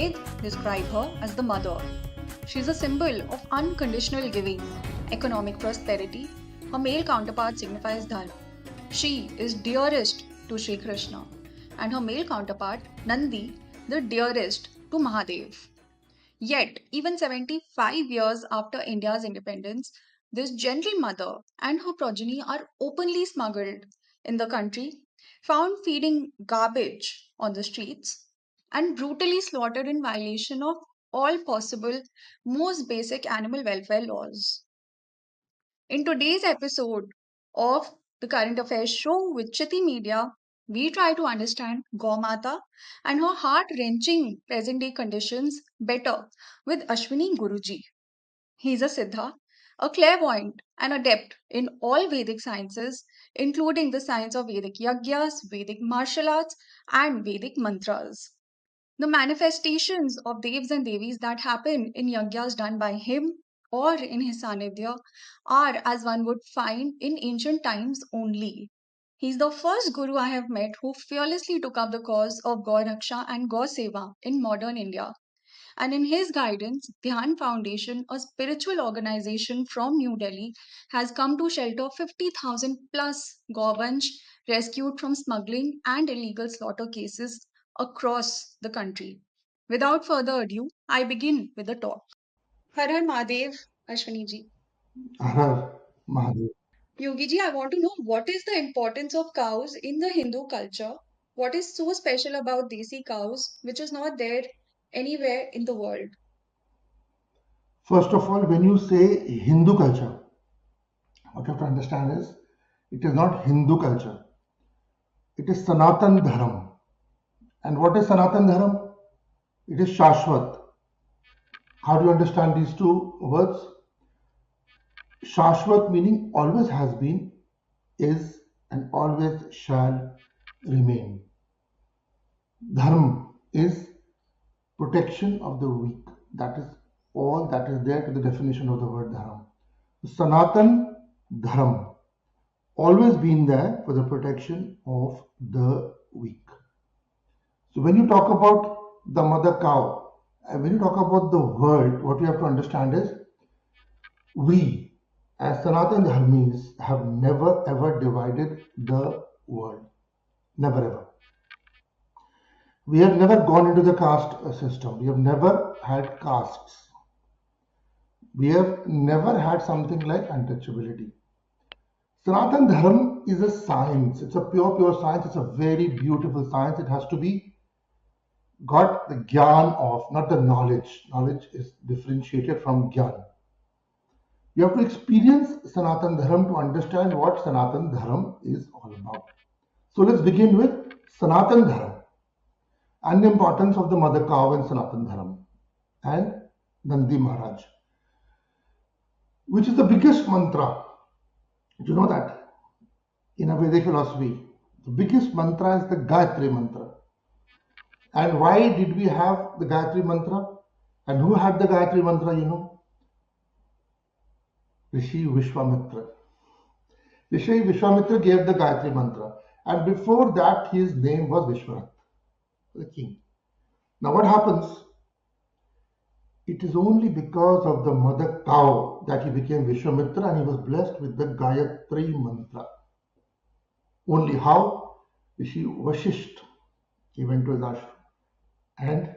Veds describe her as the mother. She's a symbol of unconditional giving, economic prosperity. Her male counterpart signifies Dharma. She is dearest to Sri Krishna, and her male counterpart, Nandi, the dearest to Mahadev. Yet, even 75 years after India's independence, this gentle mother and her progeny are openly smuggled in the country, found feeding garbage on the streets, and brutally slaughtered in violation of all possible, most basic animal welfare laws. In today's episode of the Current Affairs Show with Chitti Media, we try to understand Gaumata and her heart wrenching present day conditions better with Ashwini Guruji. He is a Siddha, a clairvoyant, and adept in all Vedic sciences, including the science of Vedic Yagyas, Vedic martial arts, and Vedic mantras. The manifestations of devs and devis that happen in yagyas done by him or in his sanidhya are as one would find in ancient times only. He's the first guru I have met who fearlessly took up the cause of Gaur Raksha and Gaur Seva in modern India. And in his guidance, Dhyan Foundation, a spiritual organization from New Delhi, has come to shelter 50,000 plus Gauvansh rescued from smuggling and illegal slaughter cases across the country. Without further ado, I begin with the talk. Har Har Mahadev, Ashwini ji. Har Mahadev. Yogi ji, I want to know what is the importance of cows in the Hindu culture? What is so special about Desi cows, which is not there anywhere in the world? First of all, when you say Hindu culture, what you have to understand is it is not Hindu culture. It is Sanatan Dharam. And what is Sanatan Dharam? It is Shashwat. How do you understand these two words? Shashwat meaning always has been, is, and always shall remain. Dharm is protection of the weak. That is all that is there to the definition of the word Dharam. Sanatan Dharam, always been there for the protection of the weak. So when you talk about the mother cow, and when you talk about the world, what you have to understand is we as Sanatan Dharmis have never ever divided the world. Never ever. We have never gone into the caste system. We have never had castes. We have never had something like untouchability. Sanatan Dharma is a science. It's a pure science. It's a very beautiful science. It has to be got the gyan of, not the knowledge. Knowledge is differentiated from gyan. You have to experience Sanatan Dharma to understand what Sanatan Dharma is all about. So let's begin with Sanatan Dharma and the importance of the mother cow in Sanatan Dharma and Nandi Maharaj, which is the biggest mantra. Do you know that? In a Vedic philosophy, the biggest mantra is the Gayatri mantra. And why did we have the Gayatri mantra? And who had the Gayatri mantra, you know? Rishi Vishwamitra. Rishi Vishwamitra gave the Gayatri mantra. And before that, his name was Vishwanath, the king. Now what happens? It is only because of the mother cow that he became Vishwamitra and he was blessed with the Gayatri mantra. Only how? Rishi Vashisht, he went to his ashram and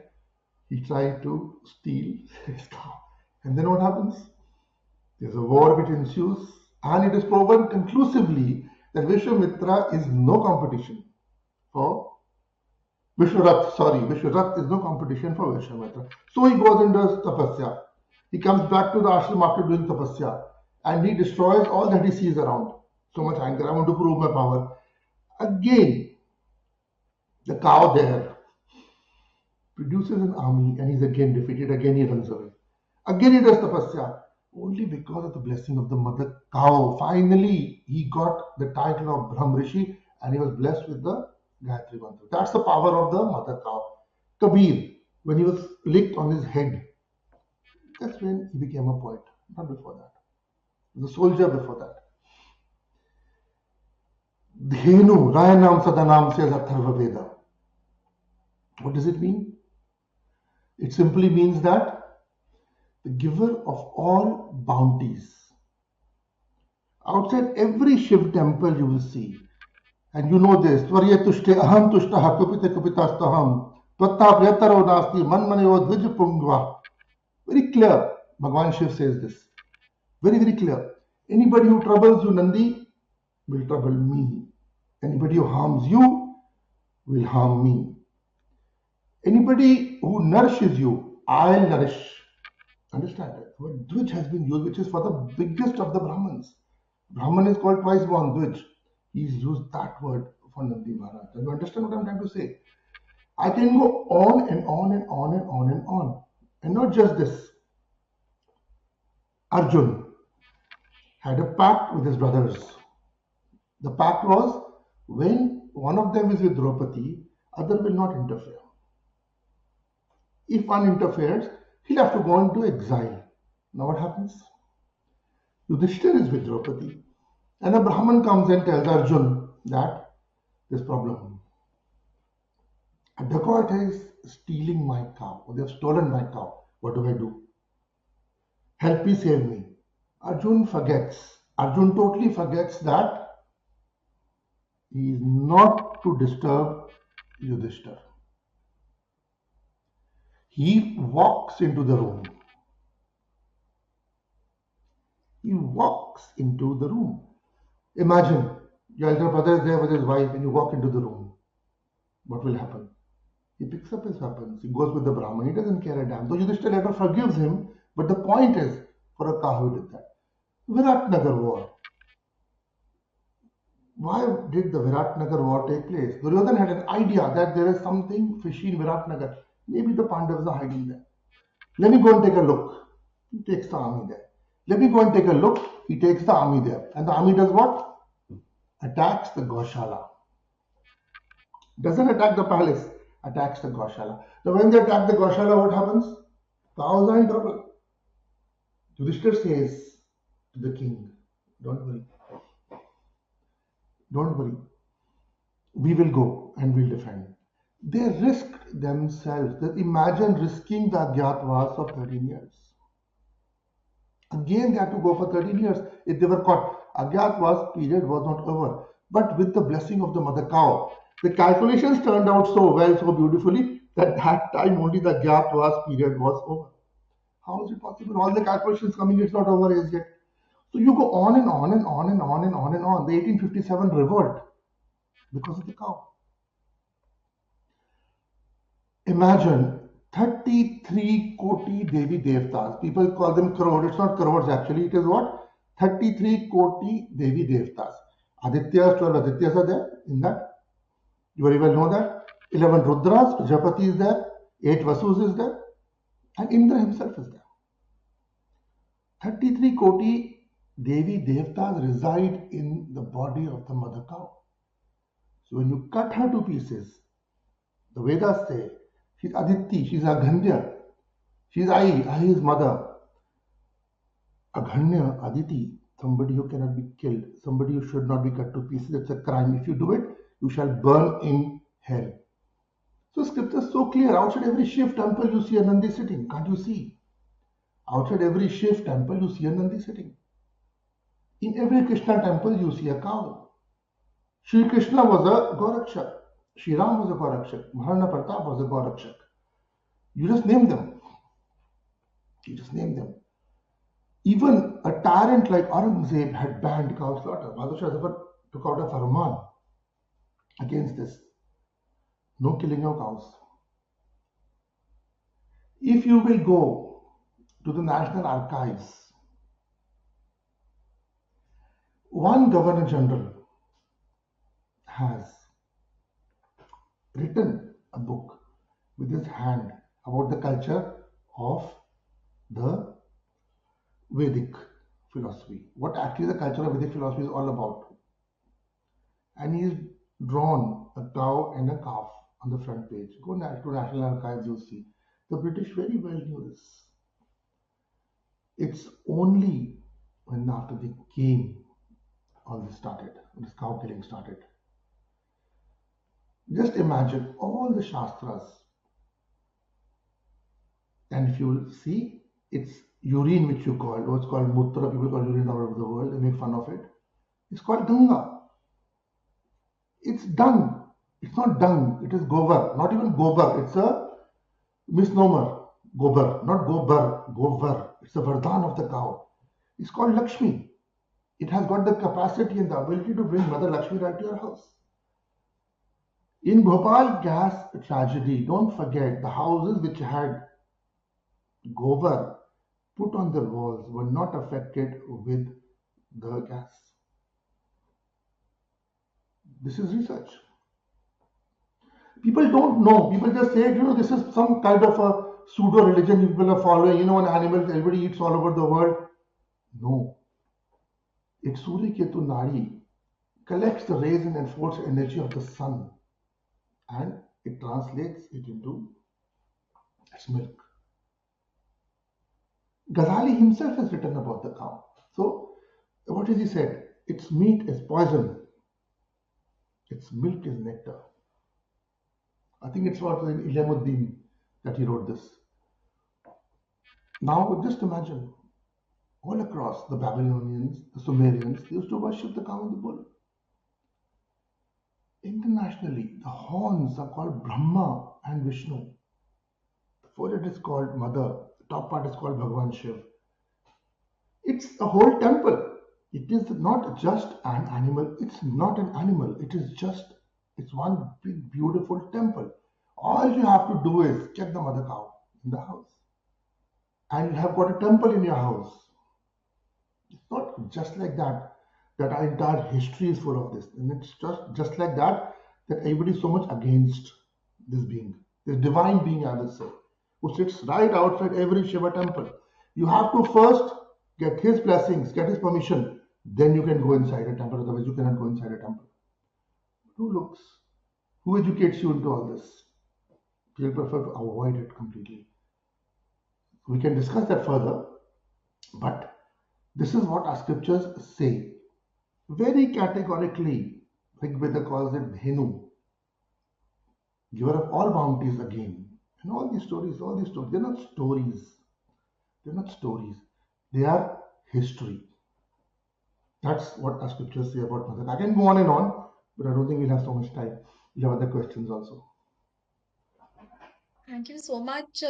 he tried to steal his cow. And then what happens? There's a war which ensues, and it is proven conclusively that Vishwamitra is no competition for Vishwarath is no competition for Vishwamitra. So he goes and does tapasya. He comes back to the ashram after doing tapasya and he destroys all that he sees around. So much anger, I want to prove my power. Again, the cow there produces an army and he's again defeated. Again he runs away. Again he does tapasya. Only because of the blessing of the mother cow. Finally, he got the title of Brahm Rishi and he was blessed with the Gayatri Mantra. That's the power of the mother cow. Kabir, when he was licked on his head, that's when he became a poet. Not before that. He was a soldier before that. Dhenu, Rayanam Sadanam says Atharva Veda. What does it mean? It simply means that the giver of all bounties. Outside every Shiv temple you will see, and you know this, Tvarye tushte aham tushtaha kupite kupitastaham tvatta priyataro nasti manmaneyo dvij pungva. Very clear. Bhagwan Shiv says this. Very, very clear. Anybody who troubles you, Nandi, will trouble me. Anybody who harms you will harm me. Anybody who nourishes you, I'll nourish. Understand it? The word Dvij has been used, which is for the biggest of the Brahmins. Brahman is called twice born, Dvij. He's used that word for Nandi Maharaj. Do you understand what I'm trying to say? I can go on and on and on and on and on. And not just this. Arjun had a pact with his brothers. The pact was, when one of them is with Draupadi, other will not interfere. If one interferes, he'll have to go into exile. Now what happens? Yudhishthir is with Draupadi, and a Brahman comes and tells Arjun that there's problem. A dacoit is stealing my cow, or they have stolen my cow. What do I do? Help me, save me. Arjun forgets. Arjun totally forgets that he is not to disturb Yudhishthir. He walks into the room. He walks into the room. Imagine your elder brother is there with his wife and you walk into the room. What will happen? He picks up his weapons. He goes with the Brahman. He doesn't care a damn. Though Yudhishthir later forgives him, but the point is, for a cow who did that. Viratnagar war. Why did the Viratnagar war take place? Duryodhan had an idea that there is something fishy in Viratnagar. Maybe the Pandavas are hiding there. Let me go and take a look. He takes the army there. Let me go and take a look. He takes the army there. And the army does what? Attacks the Goshala. Doesn't attack the palace, attacks the Goshala. Now when they attack the Goshala, what happens? Cows are in trouble. Yudhishthir says to the king, don't worry. Don't worry. We will go and we'll defend. They risked themselves. Imagine risking the Agyatwas of 13 years. Again, they had to go for 13 years if they were caught. Agyatwas period was not over. But with the blessing of the mother cow, the calculations turned out so well, so beautifully, that time only the Agyatwas period was over. How is it possible? All the calculations coming, it's not over as yet. So you go on and on and on and on and on and on. The 1857 revolt because of the cow. Imagine 33 Koti Devi Devtas. People call them crore. It's not crores actually. It is what? 33 Koti Devi Devtas. Adityas, 12 Adityas are there in that. You very well know that. 11 Rudras, Prajapati is there. 8 Vasus is there. And Indra himself is there. 33 Koti Devi Devtas reside in the body of the mother cow. So when you cut her to pieces, the Vedas say, she's Aditi, she's Aganya, she's Ai is mother. Aganya, Aditi, somebody who cannot be killed, somebody who should not be cut to pieces, it's a crime. If you do it, you shall burn in hell. So scripture is so clear. Outside every Shiv temple, you see a Nandi sitting. Can't you see? Outside every Shiv temple, you see a Nandi sitting. In every Krishna temple, you see a cow. Shri Krishna was a Gorakshak. Shri Ram was a Gorakshak. Maharana Pratap was a Gorakshak. You just name them. You just name them. Even a tyrant like Aurangzeb had banned cow slaughter. Bahadur Shah Zafar took out a farman against this. No killing of cows. If you will go to the National Archives, one Governor General has written a book with his hand about the culture of the Vedic philosophy. What actually the culture of Vedic philosophy is all about. And he's drawn a cow and a calf on the front page. Go to National Archives, you'll see. The British very well knew this. It's only when after they came, all this started, this cow killing started. Just imagine all the Shastras And if you see, it's urine which you call, or it's called Mutra, people call urine all over the world, they make fun of it. It's called Ganga. It's dung. It's not dung, it is gobar, not even gobar, it's a misnomer. Gobar, not gobar, gobar. It's the vardhan of the cow. It's called Lakshmi. It has got the capacity and the ability to bring Mother Lakshmi right to your house. In Bhopal gas tragedy, don't forget the houses which had gobar put on their walls were not affected with the gas. This is research. People don't know. People just say, this is some kind of a pseudo religion people are following. An animal everybody eats all over the world. No. It's Surya Ketu Nadi collects the rays and enforced energy of the sun and it translates it into its milk. Ghazali himself has written about the cow. So, what has he said? Its meat is poison, its milk is nectar. I think it's what in Ilamuddin that he wrote this. Now, just imagine all across the Babylonians, the Sumerians, they used to worship the cow and the bull. Internationally, the horns are called Brahma and Vishnu. The forehead is called Mother, the top part is called Bhagwan Shiv. It's a whole temple. It is not just an animal. It's not an animal. It's one big, beautiful temple. All you have to do is check the mother cow in the house. And you have got a temple in your house. It's not just like that our entire history is full of this. And it's just like that everybody is so much against this being, this divine being, I would say, who sits right outside every Shiva temple. You have to first get his blessings, get his permission, then you can go inside a temple, otherwise you cannot go inside a temple. Who looks? Who educates you into all this? People prefer to avoid it completely. We can discuss that further, but this is what our scriptures say. Very categorically, Rig Veda calls it Dhenu, giver of all bounties again. And all these stories, they're not stories. They're not stories. They are history. That's what our scriptures say about Mother. I can go on and on, but I don't think we'll have so much time. We'll have other questions also. Thank you so much,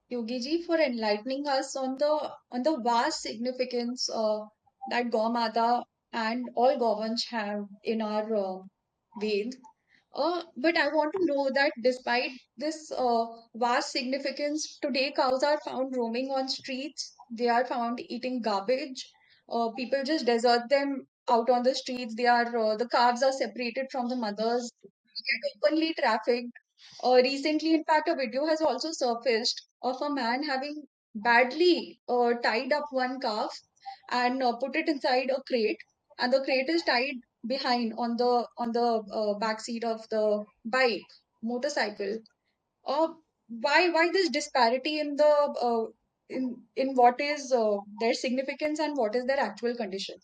Yogi ji, for enlightening us on the vast significance that Gaumata and all Govans have in our Ved. But I want to know that despite this vast significance, today cows are found roaming on streets. They are found eating garbage. People just desert them out on the streets. The calves are separated from the mothers, get openly trafficked. Recently, in fact, a video has also surfaced of a man having badly tied up one calf and put it inside a crate, and the crate is tied behind on the back seat of the bike motorcycle. Uh, why this disparity in the in what is their significance and what is their actual condition?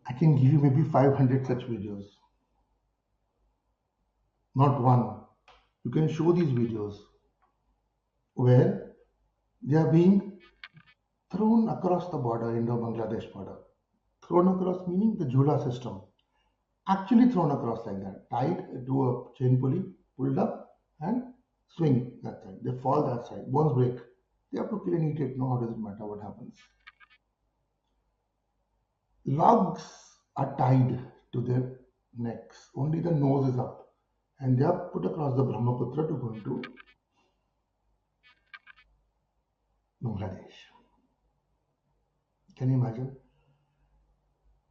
I can give you maybe 500 such videos. Not one. You can show these videos where they are being thrown across the border, Indo-Bangladesh border. Thrown across meaning the Jula system. Actually thrown across like that. Tied to a chain pulley, pulled up and swing that side. They fall that side. Bones break. They have to kill and eat it. No, how does it matter what happens? Logs are tied to their necks. Only the nose is up. And they are put across the Brahmaputra to go into Bangladesh. Can you imagine?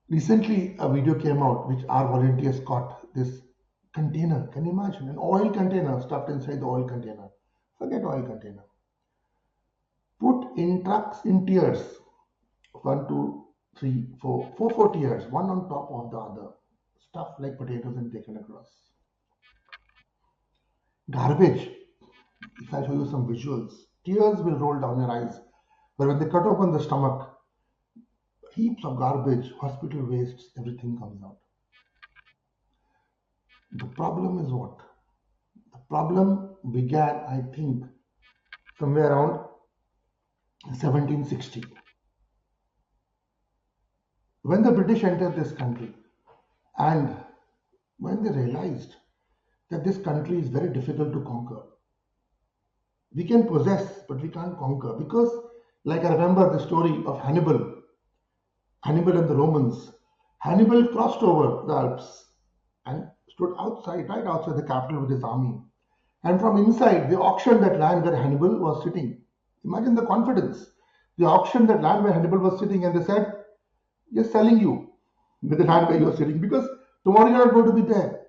Recently, a video came out which our volunteers caught this container. Can you imagine? An oil container stuffed inside the oil container. Forget oil container. Put in trucks in tiers. 1, 2, 3, 4. 4 tiers, one on top of the other. Stuffed like potatoes and taken across. Garbage. If I show you some visuals, tears will roll down your eyes. But when they cut open the stomach, heaps of garbage, hospital wastes, everything comes out. The problem is what? The problem began, I think, somewhere around 1760. When the British entered this country and when they realized that this country is very difficult to conquer. We can possess, but we can't conquer because, like I remember the story of Hannibal and the Romans. Hannibal crossed over the Alps and stood outside, right outside the capital with his army. And from inside, they auctioned that land where Hannibal was sitting. Imagine the confidence. They auctioned that land where Hannibal was sitting and they said, "We are selling you with the land where you are sitting because tomorrow you are not going to be there."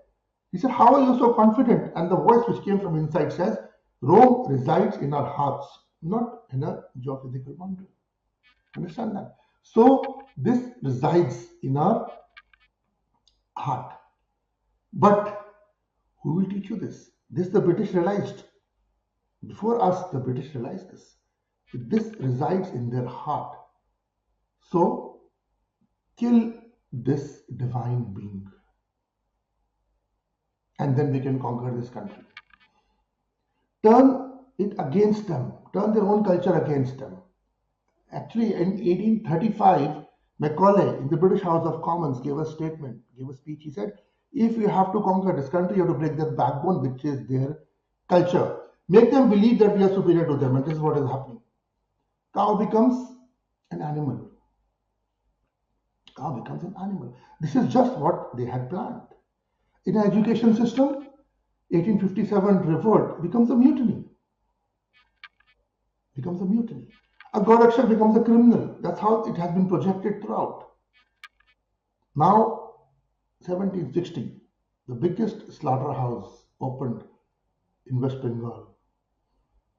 He said, "How are you so confident?" And the voice which came from inside says, "Rome resides in our hearts, not in a geophysical boundary." Understand that? So this resides in our heart. But who will teach you this? This the British realized. Before us, the British realized this. This resides in their heart. So kill this divine being. And then we can conquer this country. Turn it against them. Turn their own culture against them. Actually, in 1835, Macaulay in the British House of Commons gave a statement, gave a speech. He said, if you have to conquer this country, you have to break their backbone, which is their culture. Make them believe that we are superior to them, and this is what is happening. Cow becomes an animal. Cow becomes an animal. This is just what they had planned. In our education system, 1857 revolt becomes a mutiny. Becomes a mutiny. A god rakshak becomes a criminal. That's how it has been projected throughout. Now, 1760, the biggest slaughterhouse opened in West Bengal,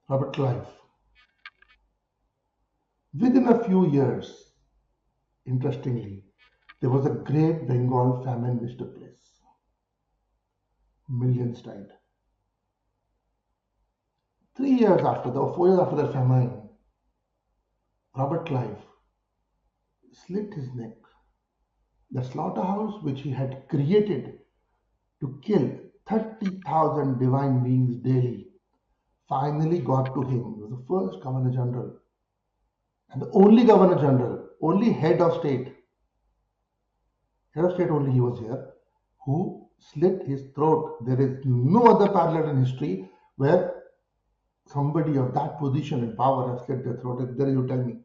Robert Clive. Within a few years, interestingly, there was a great Bengal famine which took place. Millions died. 3 years after that, or 4 years after that famine, Robert Clive slit his neck. The slaughterhouse which he had created to kill 30,000 divine beings daily finally got to him. He was the first Governor General and the only Governor General, only head of state only he was here, who slit his throat. There is no other parallel in history where somebody of that position and power has slit their throat. There you tell me.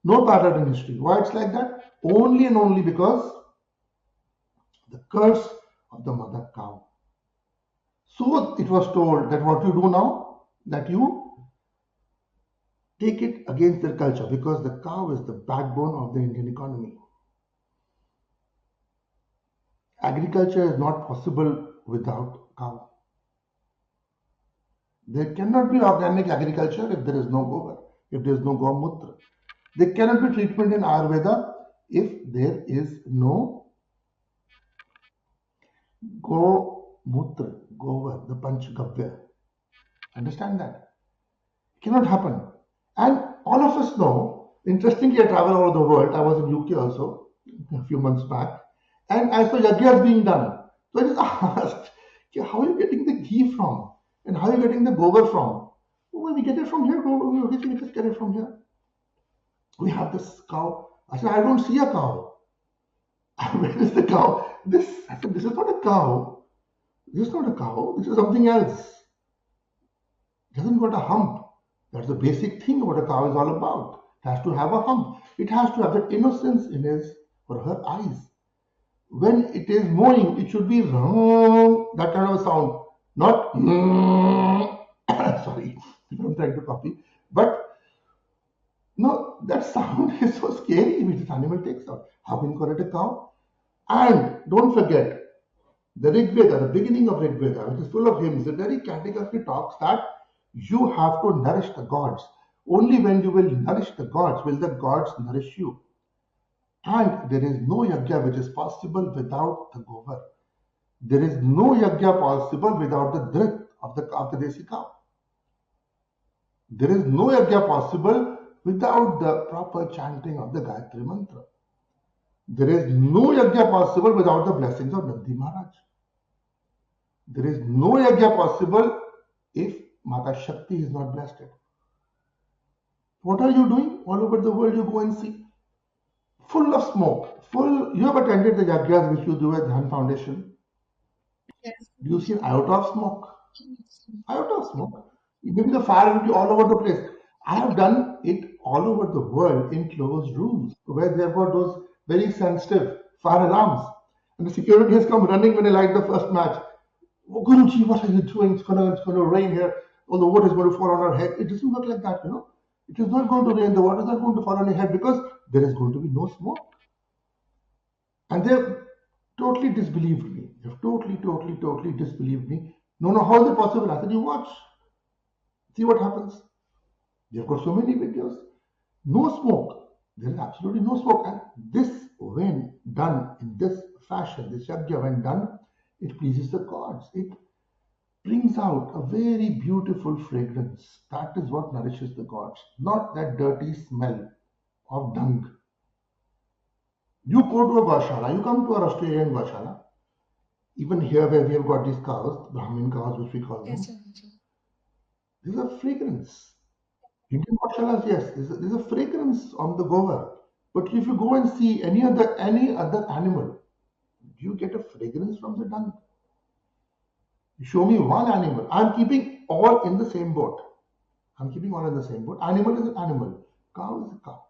No parallel in history. Why it's like that? Only and only because the curse of the mother cow. So it was told that what you do now, that you take it against their culture because the cow is the backbone of the Indian economy. Agriculture is not possible without cow. There cannot be organic agriculture if there is no gobar, if there is no gomutra. There cannot be treatment in Ayurveda if there is no gomutra, govar, the panchgavya. Understand that? It cannot happen. And all of us know, interestingly, I travel all over the world. I was in UK also a few months back, and I saw yajnas being done. So I just asked, how are you getting the ghee from? And how are you getting the gobar from? Well, we get it from here. We just get it from here. We have this cow. I said, I don't see a cow. Where is the cow? I said, this is not a cow. This is not a cow. This is something else. It hasn't got a hump. That's the basic thing what a cow is all about. It has to have a hump. It has to have that innocence in his or her eyes. When it is mooing, it should be that kind of a sound, not sorry, I'm trying to copy. But no, that sound is so scary which this animal takes out. How can you call it a cow? And don't forget, the Rig Veda, the beginning of Rig Veda, which is full of hymns, it very categorically talks that you have to nourish the gods. Only when you will nourish the gods will the gods nourish you. And there is no yajna which is possible without the gobar. There is no yajna possible without the drit of the desi cow. There is no yajna possible without the proper chanting of the Gayatri mantra. There is no yajna possible without the blessings of Nandi Maharaj. There is no yajna possible if Mata Shakti is not blessed. What are you doing? All over the world you go and see. Full of smoke. Full. You have attended the yajnas which you do at Dhyan Foundation. Yes. Do you see an iota of smoke? Iota of smoke. Maybe the fire will be all over the place. I have done it all over the world in closed rooms where there were those very sensitive fire alarms. And the security has come running when I light the first match. Oh, Guruji, what are you doing? It's gonna rain here. All the water is going to fall on our head. It doesn't work like that, you know. It is not going to rain. The water is not going to fall on your head because there is going to be no smoke. And they have totally disbelieved me. They have totally disbelieved me. No, no, how is it possible? I said, you watch. See what happens. They've got so many videos. No smoke. There is absolutely no smoke. And this, when done in this fashion, this yajna, when done, it pleases the gods. It brings out a very beautiful fragrance. That is what nourishes the gods, not that dirty smell of dung. You go to a Goshala, you come to a Australian Goshala, even here where we have got these cows, Brahmin cows, which we call Yes, them, sir. there's a fragrance. Indian Goshalas, yes, there's a fragrance on the gobar. But if you go and see any other animal, do you get a fragrance from the dung? You show me one animal. I'm keeping all in the same boat. I'm keeping all in the same boat. Animal is an animal. Cow is a cow.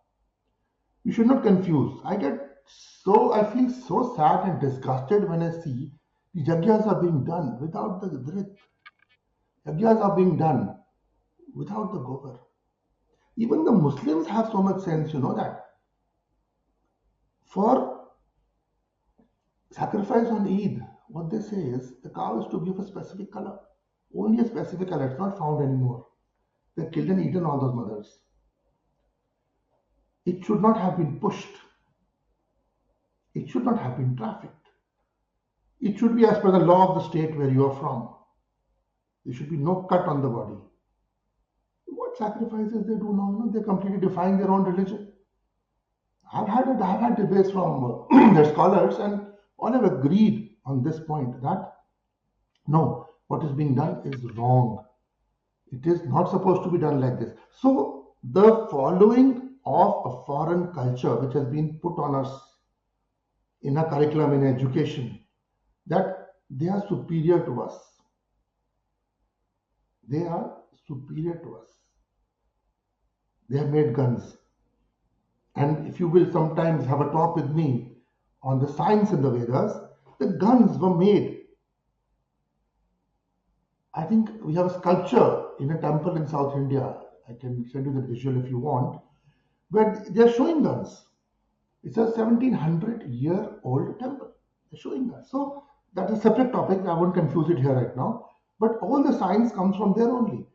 You should not confuse. I feel so sad and disgusted when I see the yajnas are being done without the dhrit. Yajnas are being done without the gobar. Even the Muslims have so much sense, you know that. For sacrifice on Eid, what they say is the cow is to be of a specific color. Only a specific color. It's not found anymore. They killed and eaten all those mothers. It should not have been pushed. It should not have been trafficked. It should be as per the law of the state where you are from. There should be no cut on the body. What sacrifices they do now? You know, they completely define their own religion. I've had debates from their scholars, and all have agreed on this point that no, what is being done is wrong. It is not supposed to be done like this. So the following of a foreign culture which has been put on us in a curriculum in education, that they are superior to us. They are superior to us. They have made guns. And if you will sometimes have a talk with me on the science in the Vedas, the guns were made. I think we have a sculpture in a temple in South India. I can send you the visual if you want, where they are showing guns. It's a 1700-year-old temple. They're showing guns. So that's a separate topic. I won't confuse it here right now. But all the science comes from there only.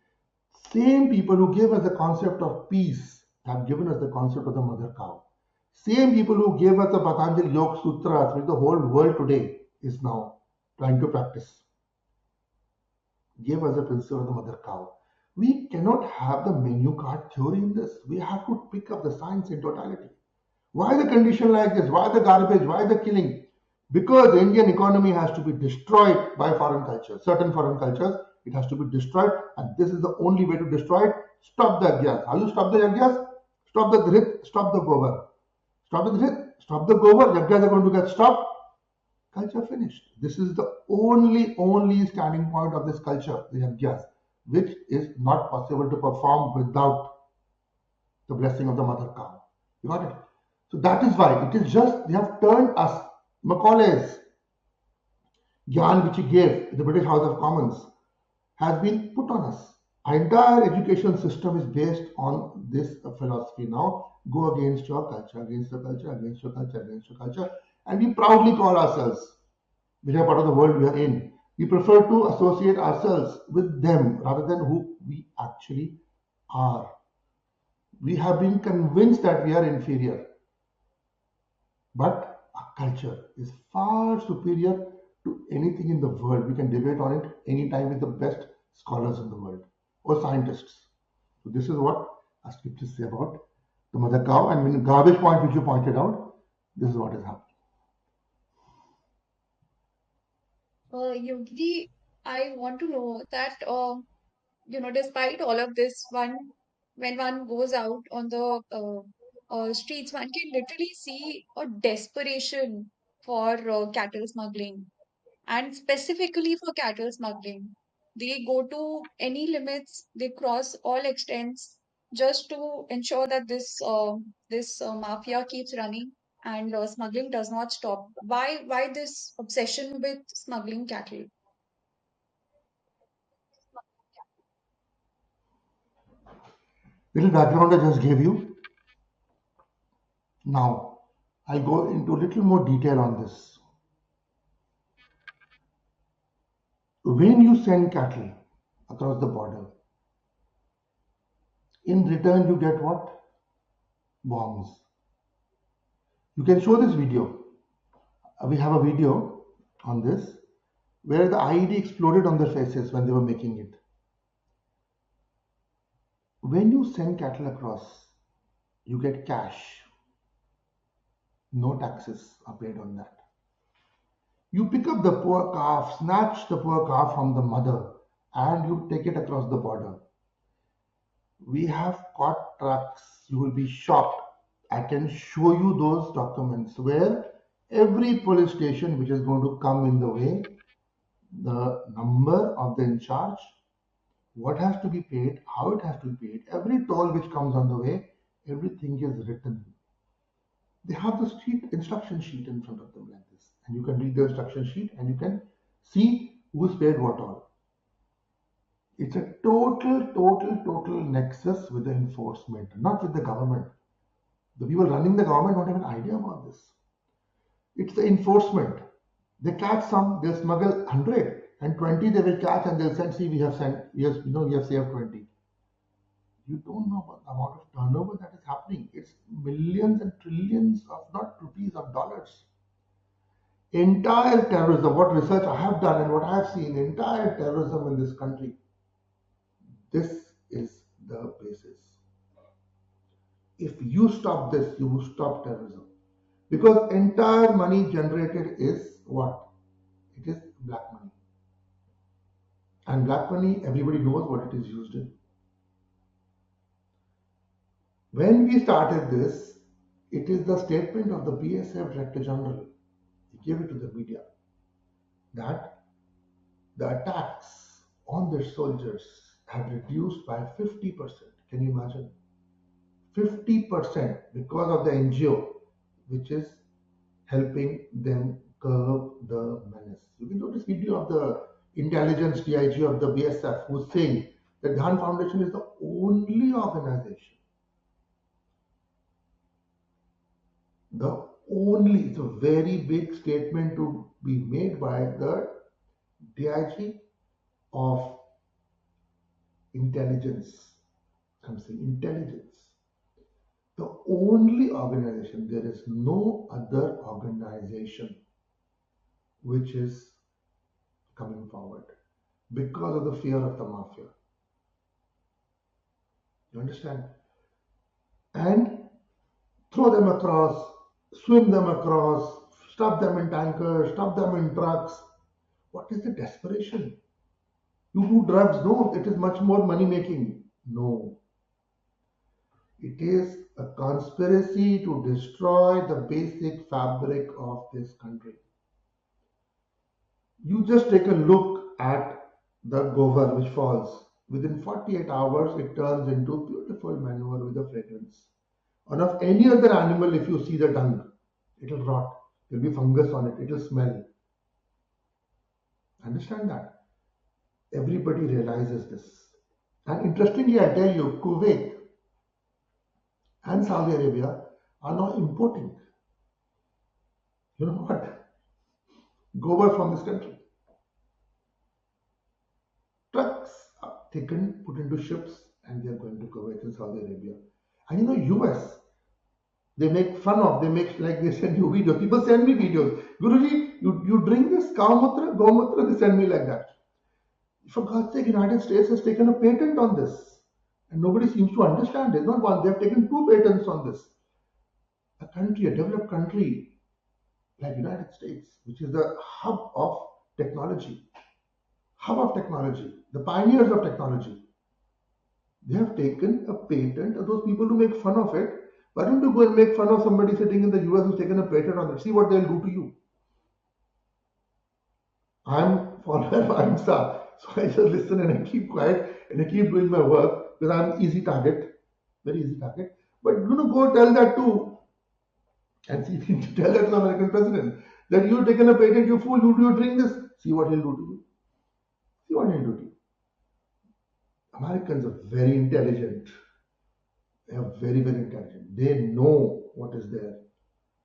Same people who gave us the concept of peace have given us the concept of the mother cow. Same people who gave us the Patanjali Yoga Sutras, which the whole world today is now trying to practice, gave us the principle of the mother cow. We cannot have the menu card theory in this. We have to pick up the science in totality. Why the condition like this? Why the garbage? Why the killing? Because the Indian economy has to be destroyed by foreign cultures, certain foreign cultures. It has to be destroyed, and this is the only way to destroy it. Stop the yajnas. How do you stop the yajnas? Stop the dhrit, stop the gobar. Stop the dhrit, stop the gobar. Yajnas are going to get stopped. Culture finished. This is the only standing point of this culture, the yajnas, which is not possible to perform without the blessing of the mother cow. You got it? So that is why it is just they have turned us, Macaulay's Gyan which he gave in the British House of Commons has been put on us. Our entire education system is based on this philosophy now. Go against your culture, against your culture, against your culture, against your culture. And we proudly call ourselves, which are part of the world we are in. We prefer to associate ourselves with them rather than who we actually are. We have been convinced that we are inferior. But our culture is far superior to anything in the world. We can debate on it anytime with the best scholars in the world or scientists. So this is what our scriptures say about the mother cow. And in the garbage point which you pointed out, this is what is happening. Yogi, I want to know that, despite all of this, when one goes out on the streets, one can literally see a desperation for cattle smuggling, and specifically for cattle smuggling. They go to any limits, they cross all extents just to ensure that this mafia keeps running and smuggling does not stop. Why this obsession with smuggling cattle? Little background I just gave you. Now, I'll go into a little more detail on this. When you send cattle across the border, in return you get what? Bombs. You can show this video. We have a video on this where the IED exploded on their faces when they were making it. When you send cattle across, you get cash. No taxes are paid on that. You pick up the poor calf, snatch the poor calf from the mother, and you take it across the border. We have caught trucks. You will be shocked. I can show you those documents where every police station which is going to come in the way, the number of the in charge, what has to be paid, how it has to be paid, every toll which comes on the way, everything is written. They have the instruction sheet in front of them like this, and you can read the instruction sheet and you can see who's paid what all. It's a total nexus with the enforcement, not with the government. The people running the government don't have an idea about this. It's the enforcement. They catch some, they'll smuggle 100, and 20 they will catch and they'll send, see, we have sent, yes, we have saved 20. You don't know about the amount of turnover that is happening. It's millions and trillions of not rupees, of dollars. Entire terrorism, what research I have done and what I have seen, entire terrorism in this country, this is the basis. If you stop this, you will stop terrorism. Because entire money generated is what? It is black money. And black money, everybody knows what it is used in. When we started this, it is the statement of the BSF Director General. He gave it to the media that the attacks on their soldiers have reduced by 50%. Can you imagine? 50% because of the NGO, which is helping them curb the menace. You can notice video of the intelligence DIG of the BSF who's saying that Dhyan Foundation is the only organization, it's a very big statement to be made by the DIG of intelligence. I'm saying intelligence. The only organization, there is no other organization which is coming forward because of the fear of the mafia. You understand? And throw them across, swim them across, stuff them in tankers, stuff them in trucks. What is the desperation? You do drugs? No, it is much more money making. No. It is a conspiracy to destroy the basic fabric of this country. You just take a look at the gobar which falls. Within 48 hours, it turns into beautiful manure with a fragrance. Or of any other animal, if you see the dung, it will rot. There will be fungus on it. It will smell. Understand that? Everybody realizes this. And interestingly, I tell you, Kuwait and Saudi Arabia are now importing. You know what? Gobar from this country. Trucks are taken, put into ships, and they are going to Kuwait and Saudi Arabia. And you know, US, they make fun of, they make like they send you videos. People send me videos. Guruji, you drink this cow mutra, go mutra, they send me like that. For God's sake, United States has taken a patent on this. And nobody seems to understand. There's not one, they've taken two patents on this. A country, a developed country like United States, which is the hub of technology, hub of technology, the pioneers of technology. They have taken a patent of those people who make fun of it. Why don't you go and make fun of somebody sitting in the US who's taken a patent on it? See what they'll do to you. I'm follower of Ahimsa, so I just listen and I keep quiet and I keep doing my work because I'm easy target, very easy target. But go tell that to and see tell that to the American president that you've taken a patent, you fool, you drink this. See what he'll do to you. See what he'll do to you. Americans are very intelligent. They are very, very intelligent. They know what is there.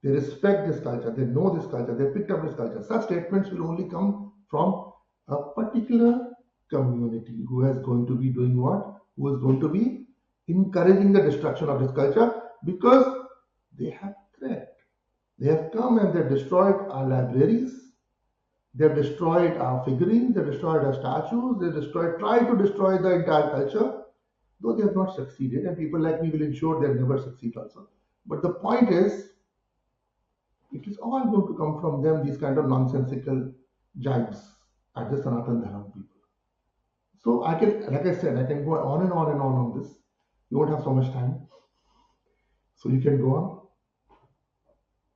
They respect this culture. They know this culture. They picked up this culture. Such statements will only come from a particular community who is going to be doing what? Who is going to be encouraging the destruction of this culture because they have threat. They have come and they've destroyed our libraries. They've destroyed our figurines. They've destroyed our statues. They've tried to destroy the entire culture, though they have not succeeded. And people like me will ensure they'll never succeed also. But the point is, it is all going to come from them, these kind of nonsensical jibes at the Sanatan Dharma people. So I can, like I said, I can go on and on and on this. You won't have so much time. So you can go on.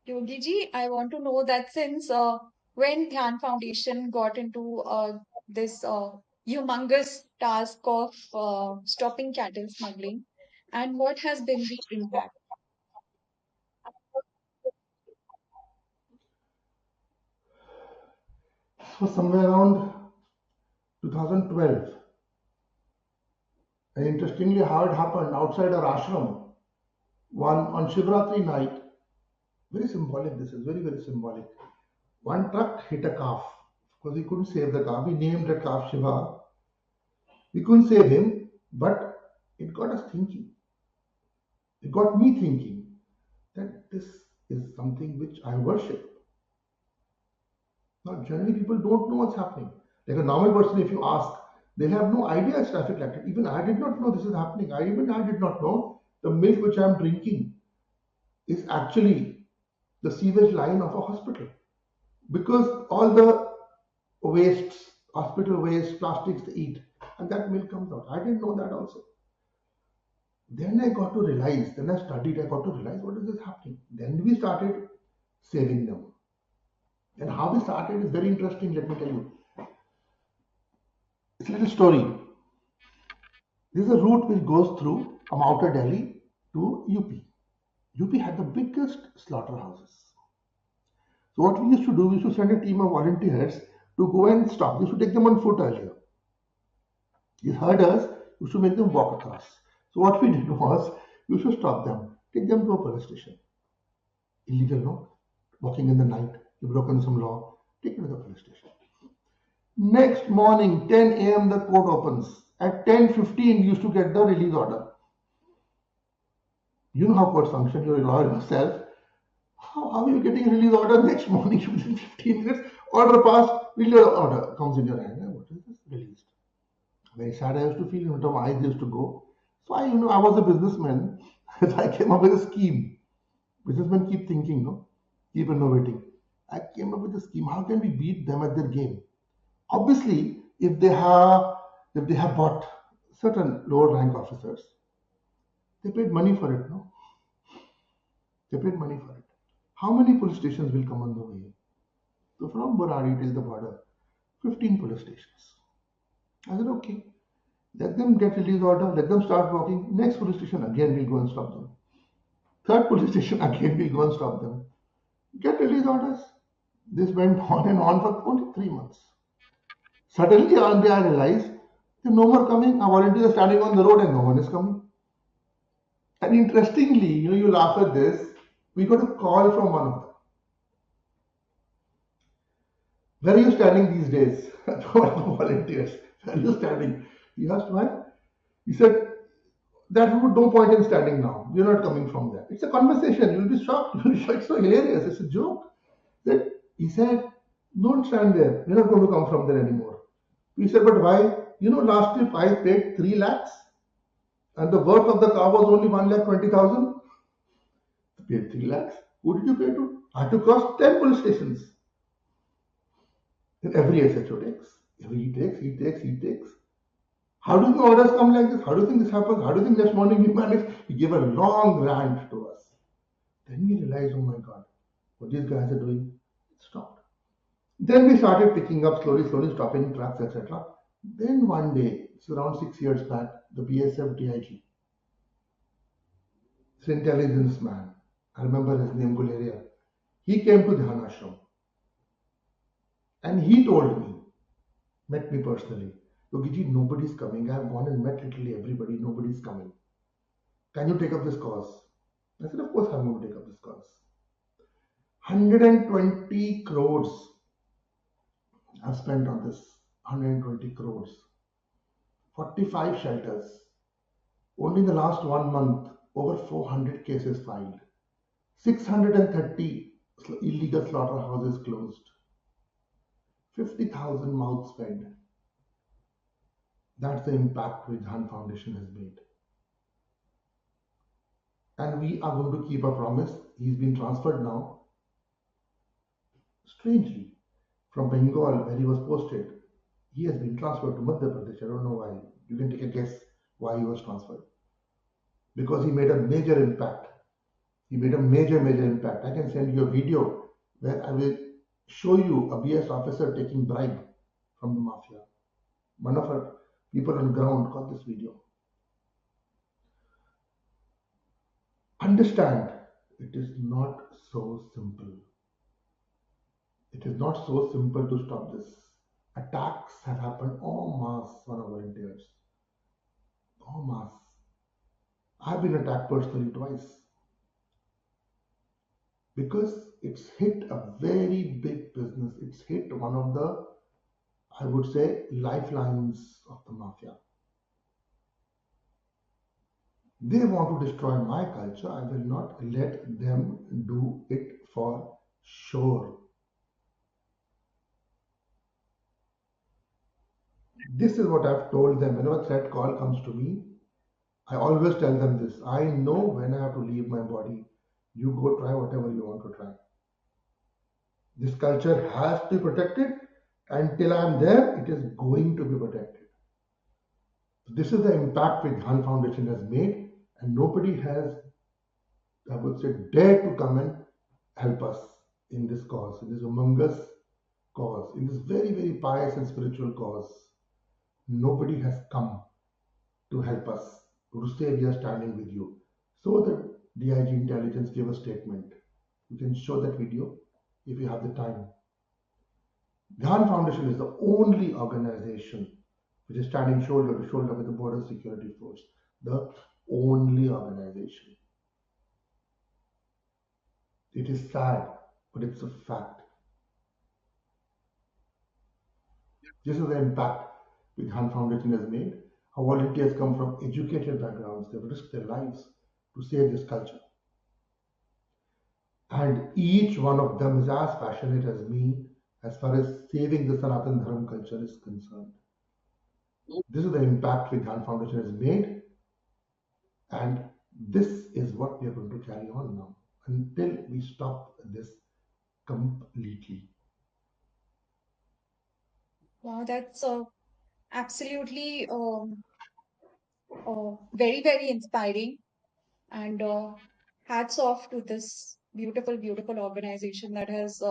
Yogi ji, I want to know that since when Dhyan Foundation got into this humongous task of stopping cattle smuggling, and what has been the impact? This was somewhere around 2012. And interestingly, how it happened outside our ashram, one on Shivratri night, very symbolic, this is very, very symbolic. One truck hit a calf because we couldn't save the calf. We named the calf Shiva. We couldn't save him, but it got us thinking. It got me thinking that this is something which I worship. Now, generally, people don't know what's happening. Like a normal person, if you ask, they have no idea it's traffic light. Even I did not know this is happening. I did not know the milk which I'm drinking is actually the sewage line of a hospital. Because all the wastes, hospital waste, plastics they eat, and that milk comes out. I didn't know that also. Then I got to realize, then I studied, I got to realize what is this happening. Then we started saving them. And how we started is very interesting, let me tell you. It's a little story. This is a route which goes through from outer Delhi to UP. UP had the biggest slaughterhouses. So what we used to do, we used to send a team of volunteers to go and stop. We used to take them on foot earlier. These herders used to make them walk across. So what we did was, we used to stop them, take them to a police station. Illegal, no? Walking in the night, you've broken some law, take them to the police station. Next morning, 10 a.m. the court opens. At 10:15, we used to get the release order. You know how courts function, you're a lawyer yourself. How are you getting a release order next morning within 15 minutes? Order passed, release order comes in your hand. What is this? Released. Very sad I used to feel, my eyes used to go. So I was a businessman. So I came up with a scheme. Businessmen keep thinking, no? Keep innovating. I came up with a scheme. How can we beat them at their game? Obviously, if they have bought certain lower rank officers, they paid money for it, no? They paid money for it. How many police stations will come on the way? So from Borari till the border, 15 police stations. I said, okay, let them get release order, let them start walking. Next police station, again we'll go and stop them. Third police station, again we'll go and stop them. Get release orders. This went on and on for only 3 months. Suddenly one day I realized there's no more coming. A volunteer is standing on the road and no one is coming. And interestingly, you laugh at this, we got a call from one of them. Where are you standing these days? One of the volunteers. Where are you standing? He asked why. He said, that route, no point in standing now. You're not coming from there. It's a conversation. You'll be shocked. It's so hilarious. It's a joke. He said, don't stand there. We're not going to come from there anymore. We said, but why? Last trip I paid 3 lakhs and the worth of the car was only 1,20,000. I paid 3 lakhs. Who did you pay to? I had to cross 10 police stations. In every SHO takes. He takes. How do you think orders come like this? How do you think this happens? How do you think next morning he managed? He gave a long rant to us. Then we realized, oh my God, what these guys are doing. It stopped. Then we started picking up slowly, stopping trucks, etc. Then one day, it's around 6 years back, the BSF DIG, this intelligence man, I remember his name, Guleria, he came to Dhyan Ashram and he told me, met me personally, Yogiji, nobody's coming. I have gone and met literally everybody, nobody's coming. Can you take up this cause? I said, of course I'm going to take up this cause. 120 crores I've spent on this. 120 crores. 45 shelters. Only in the last 1 month, over 400 cases filed. 630 illegal slaughterhouses closed. 50,000 mouths fed. That's the impact which Dhyan Foundation has made. And we are going to keep our promise. He's been transferred now. Strangely, from Bengal, where he was posted, he has been transferred to Madhya Pradesh. I don't know why. You can take a guess why he was transferred. Because he made a major impact. He made a major impact. I can send you a video where I will show you a BS officer taking bribe from the Mafia. One of our people on ground got this video. Understand, it is not so simple. It is not so simple to stop this. Attacks have happened en masse on our volunteers. En masse. I've been attacked personally twice. Because it's hit a very big business. It's hit one of the, I would say, lifelines of the Mafia. They want to destroy my culture. I will not let them do it for sure. This is what I've told them. Whenever a threat call comes to me, I always tell them this. I know when I have to leave my body. You go try whatever you want to try. This culture has to be protected. Until I'm there, it is going to be protected. This is the impact which Dhyan Foundation has made, and nobody has, I would say, dared to come and help us in this cause, in this humongous cause, in this very pious and spiritual cause. Nobody has come to help us, to say we are standing with you. So the DIG intelligence gave a statement. You can show that video if you have the time. Dhyan Foundation is the only organization which is standing shoulder to shoulder with the Border Security Force. The only organization. It is sad, but it's a fact. This is the impact which Dhyan Foundation has made. Our volunteers come from educated backgrounds. They've risked their lives to save this culture. And each one of them is as passionate as me as far as saving the Sanatan Dharam culture is concerned. This is the impact which Dhyan Foundation has made, and this is what we are going to carry on now until we stop this completely. Wow, that's absolutely very inspiring. And hats off to this beautiful organization that has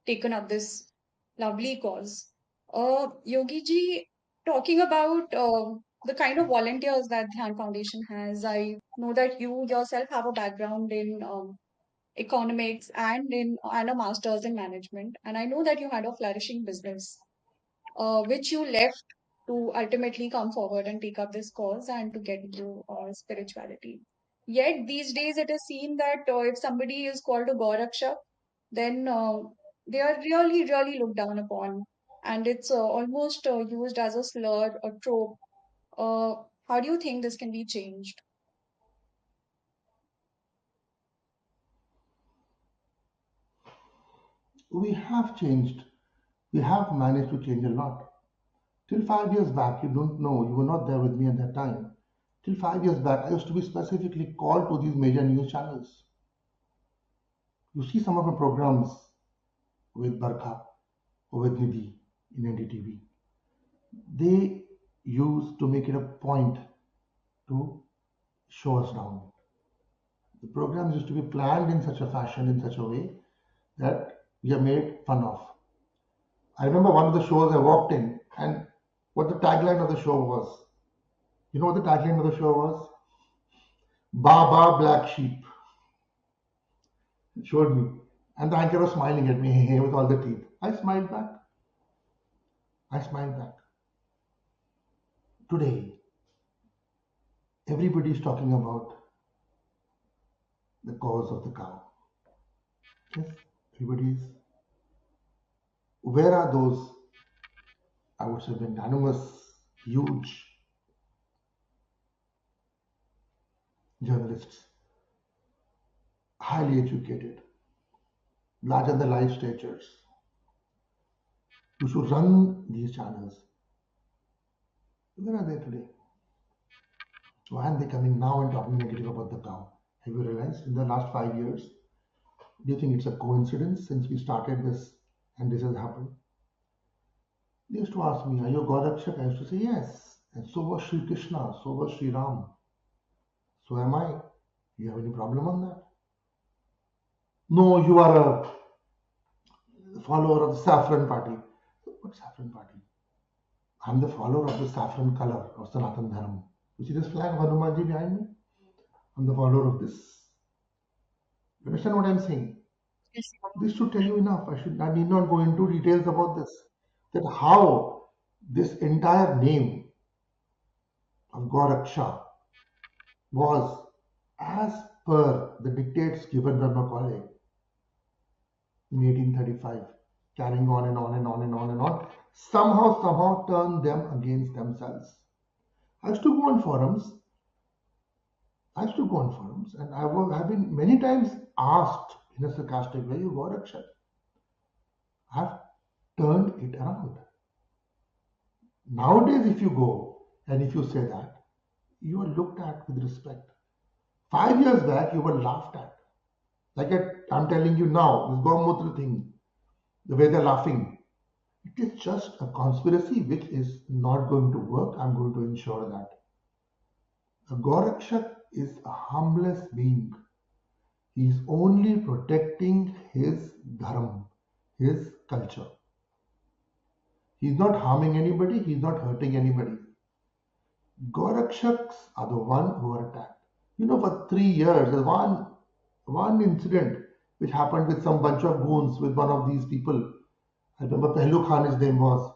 taken up this lovely cause. Yogi ji, talking about the kind of volunteers that Dhyan Foundation has, I know that you yourself have a background in economics and a master's in management, and I know that you had a flourishing business, which you left to ultimately come forward and take up this cause and to get into spirituality. Yet these days it is seen that if somebody is called a Gorakshak, then they are really looked down upon, and it's almost used as a slur, a trope. Uh, how do you think this can be changed? We have changed. We have managed to change a lot. Till 5 years back, you don't know, you were not there with me at that time. Till 5 years back, I used to be specifically called to these major news channels. You see some of the programs with Barkha or with Nidhi in NDTV. they use to make it a point to show us down. The programs used to be planned in such a fashion, in such a way that we are made fun of. I remember one of the shows I walked in, and what the tagline of the show was. You know what the tagline of the show was? Baba Black Sheep. It showed me. And the anchor was smiling at me with all the teeth. I smiled back. I smiled back. Today, everybody is talking about the cause of the cow. Yes, everybody's. Where are those, I would say, magnanimous, huge journalists, highly educated, larger than life statures, who should run these channels? Where are they today? Why aren't they coming now and talking negative about the cow? Have you realized in the last 5 years? Do you think it's a coincidence since we started this and this has happened? They used to ask me, are you a Gorakshak? I used to say yes. And so was Sri Krishna, so was Sri Ram. So am I. Do you have any problem on that? No, you are a follower of the saffron party. What saffron party? I'm the follower of the saffron color of Sanatan Dharma. You see this flag of Hanumanji behind me? I'm the follower of this. You understand what I'm saying? Yes. This should tell you enough. I need not go into details about this. That how this entire name of Goraksha was as per the dictates given by Macaulay in 1835, carrying on and on and on and on and on, somehow turned them against themselves. I used to go on forums. And have been many times asked in a sarcastic way, you Goraksha. I've turned it around. Nowadays, if you go and if you say that, you are looked at with respect. 5 years back, you were laughed at. I'm telling you now, this Gomutra thing, the way they're laughing, it is just a conspiracy which is not going to work. I'm going to ensure that. A Gorakshak is a harmless being. He is only protecting his dharma, his culture. He's not harming anybody, he's not hurting anybody. Gorakshaks are the one who are attacked. For 3 years, there's one incident which happened with some bunch of goons with one of these people. I remember Pehlu Khan, his name was.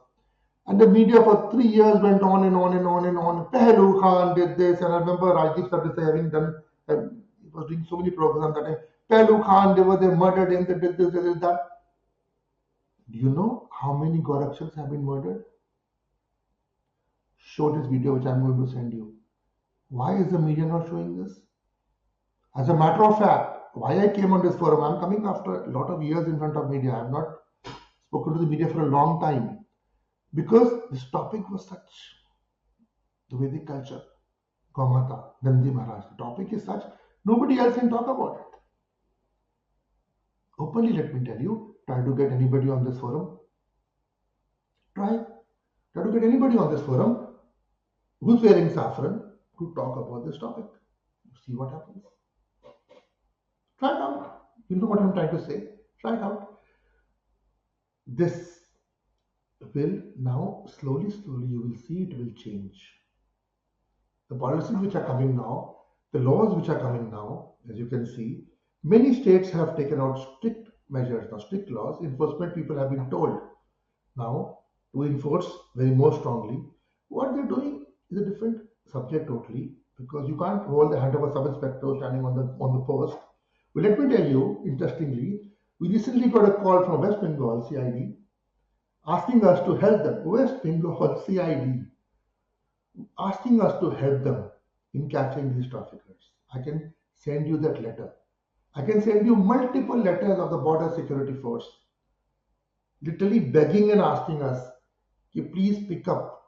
And the media for 3 years went on and on and on and on. Pehlu Khan did this, and I remember Rajiv Sardesai having done, he was doing so many programs that time. Pehlu Khan, they murdered him, they did this, they did that. Do you know how many Gorakshaks have been murdered? Show this video which I'm going to send you. Why is the media not showing this? As a matter of fact, why I came on this forum, I'm coming after a lot of years in front of media. I have not spoken to the media for a long time because this topic was such, the Vedic culture, Gaumata, Nandi Maharaj. The topic is such, nobody else can talk about it. Openly, let me tell you, try to get anybody on this forum. Try to get anybody on this forum who's wearing saffron to talk about this topic. You see what happens. Try it out. You know what I'm trying to say. Try it out. This will now slowly, you will see it will change. The policies which are coming now, the laws which are coming now, as you can see, many states have taken out strict measures, now strict laws. Enforcement people have been told now to enforce very more strongly. What they're doing is a different subject totally, because you can't hold the hand of a sub-inspector standing on the post. But let me tell you, interestingly, we recently got a call from West Bengal CID asking us to help them. West Bengal CID asking us to help them in catching these traffickers. I can send you that letter. I can send you multiple letters of the Border Security Force, literally begging and asking us to please pick up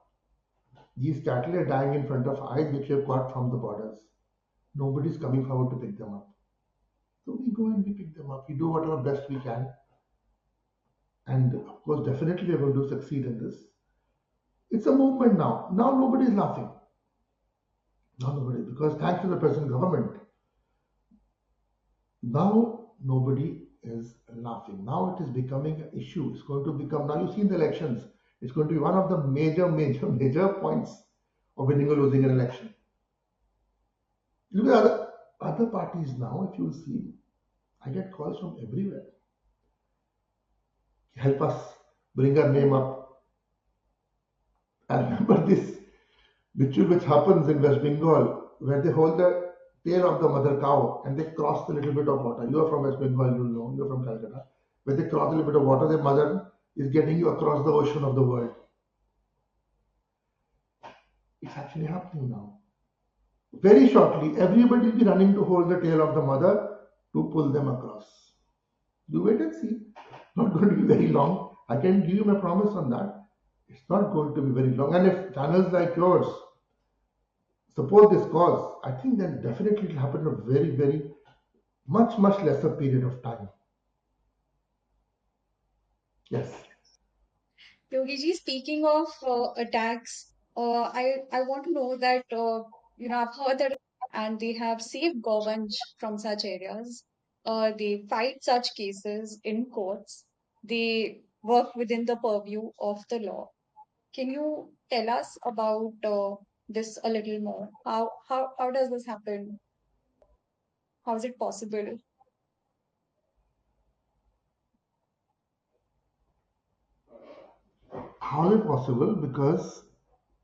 these cattle are dying in front of eyes which we have got from the borders. Nobody's coming forward to pick them up. So we go and we pick them up. We do whatever best we can. And of course, definitely we're going to succeed in this. It's a movement now. Now nobody is laughing. Now nobody, because thanks to the present government, now nobody is laughing. Now it is becoming an issue. It's going to become, now you see in the elections, it's going to be one of the major points of winning or losing an election. Look at other parties now, if you see, I get calls from everywhere. Help us, bring our name up. I remember this ritual which happens in West Bengal, where they hold the tail of the mother cow and they cross a little bit of water. You are from West Bengal, you know, you're from Calcutta. Where they cross a little bit of water, the mother is getting you across the ocean of the world. It's actually happening now. Very shortly, everybody will be running to hold the tail of the mother to pull them across. You wait and see. Not going to be very long. I can give you my promise on that. It's not going to be very long. And if channels like yours support this cause, I think then definitely it will happen in a very, much lesser period of time. Yes. Yogi ji, speaking of attacks, I want to know that I've heard that and they have saved governments from such areas. They fight such cases in courts. They work within the purview of the law. Can you tell us about this a little more? How does this happen? How is it possible? How is it possible? Because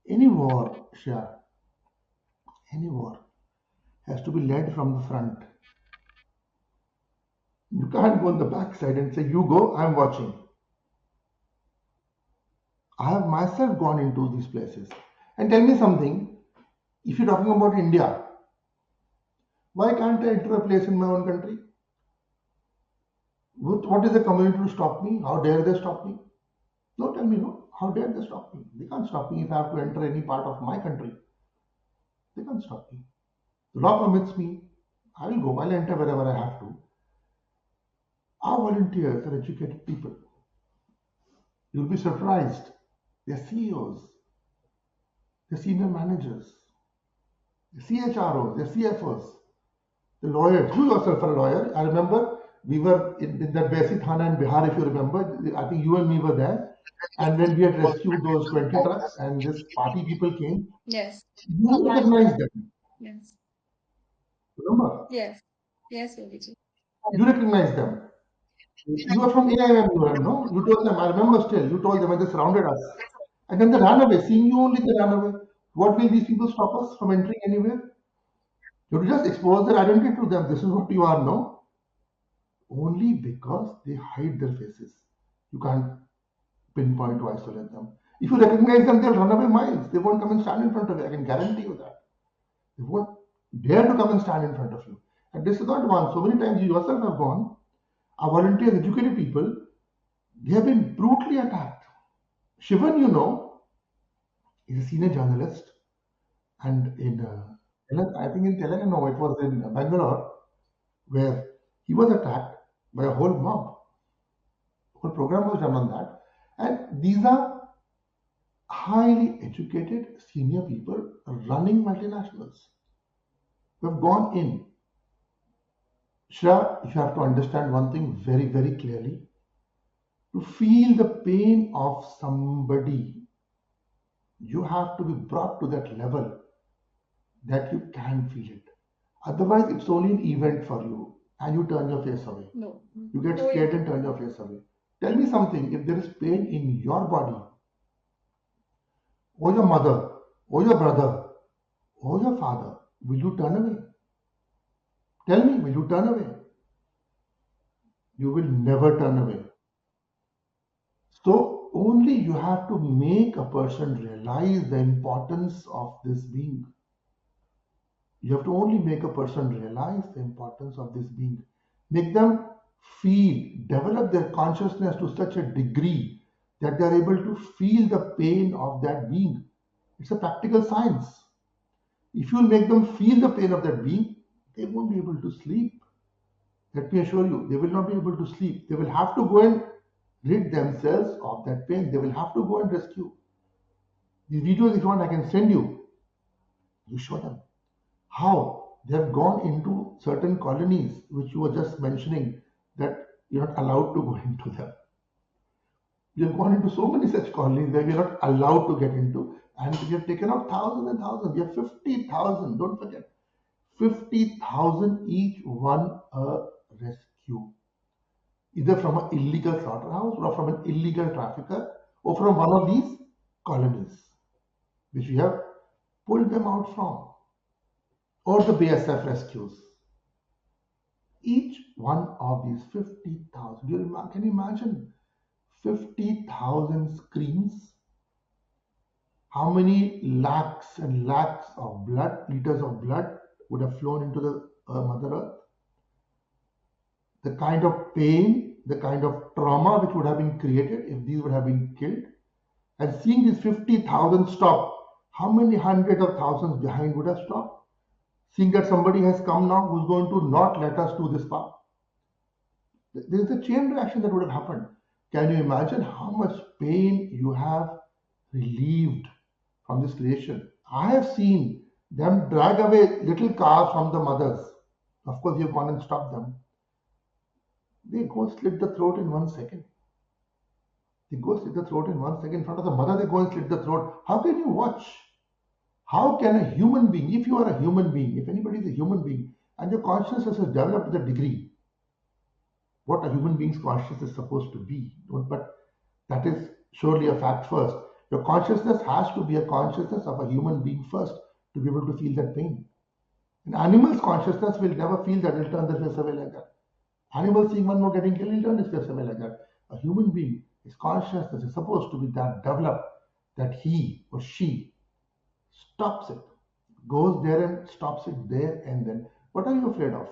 any war, Shah, any war has to be led from the front. You can't go on the backside and say, you go, I'm watching. I have myself gone into these places. And tell me something, if you're talking about India, why can't I enter a place in my own country? What is the community to stop me? How dare they stop me? No, tell me no. How dare they stop me? They can't stop me if I have to enter any part of my country. They can't stop me. The law permits me. I will go. I'll enter wherever I have to. Our volunteers are educated people. You'll be surprised. They're CEOs, they're senior managers, they're CHROs, they're CFOs, the lawyers. You yourself are a lawyer. I remember we were in that Baisi Thana in Bihar, if you remember. I think you and me were there. And when we had rescued those 20 trucks and this party people came, Yes, you recognized them. yes, Remember? yes, yes, Yogi ji. You recognized them. You are from AIM, you were, no? You told them, I remember still, you told them and they surrounded us. And then they ran away. Seeing you only, they ran away. What will these people stop us from entering anywhere? You have to just expose their identity to them. This is what you are now. Only because they hide their faces. You can't pinpoint to isolate them. If you recognize them, they'll run away miles. They won't come and stand in front of you. I can guarantee you that. They won't dare to come and stand in front of you. And this is not one. So many times you yourself have gone. Our volunteers, educated people, they have been brutally attacked. Shivan, you know, is a senior journalist. And in, I think in Telangana, it was in Bangalore, where he was attacked by a whole mob. Whole program was done on that. And these are highly educated senior people running multinationals who have gone in. Shra, you have to understand one thing very clearly. To feel the pain of somebody, you have to be brought to that level that you can feel it. Otherwise, it's only an event for you and you turn your face away. No. You get No, scared and turn your face away. Tell me something, if there is pain in your body, or your mother, or your brother, or your father, will you turn away? Tell me, will you turn away? You will never turn away. So only you have to make a person realize the importance of this being. You have to only make a person realize the importance of this being. Make them feel, develop their consciousness to such a degree that they are able to feel the pain of that being. It's a practical science. If you make them feel the pain of that being, they won't be able to sleep. Let me assure you, they will not be able to sleep. They will have to go and rid themselves of that pain. They will have to go and rescue. These videos, if you want, I can send you. You show them how they have gone into certain colonies, which you were just mentioning that you're not allowed to go into them. We have gone into so many such colonies where we are not allowed to get into, and we have taken out thousands and thousands. We have 50,000, don't forget, 50,000 each one a rescue, either from an illegal slaughterhouse or from an illegal trafficker or from one of these colonies, which we have pulled them out from, or the BSF rescues. Each one of these 50,000, can you imagine 50,000 screams? How many lakhs and lakhs of blood, liters of blood would have flown into the Mother Earth? The kind of pain, the kind of trauma which would have been created if these would have been killed. And seeing these 50,000 stop, how many hundreds of thousands behind would have stopped? Seeing that somebody has come now who's going to not let us do this part. There is a chain reaction that would have happened. Can you imagine how much pain you have relieved from this creation? I have seen them drag away little calves from the mothers. Of course, we have gone and stopped them. They go slit the throat in 1 second. They go slit the throat in 1 second. In front of the mother, they go and slit the throat. How can you watch? How can a human being, if you are a human being, if anybody is a human being, and your consciousness has developed to the degree, what a human being's consciousness is supposed to be, but that is surely a fact first. Your consciousness has to be a consciousness of a human being first to be able to feel that pain. An animal's consciousness will never feel that, it'll turn the face away like that. Animal seeing one more getting killed, he'll turn his face away like that. A human being, his consciousness is supposed to be that developed that he or she stops it, goes there and stops it there and then. What are you afraid of?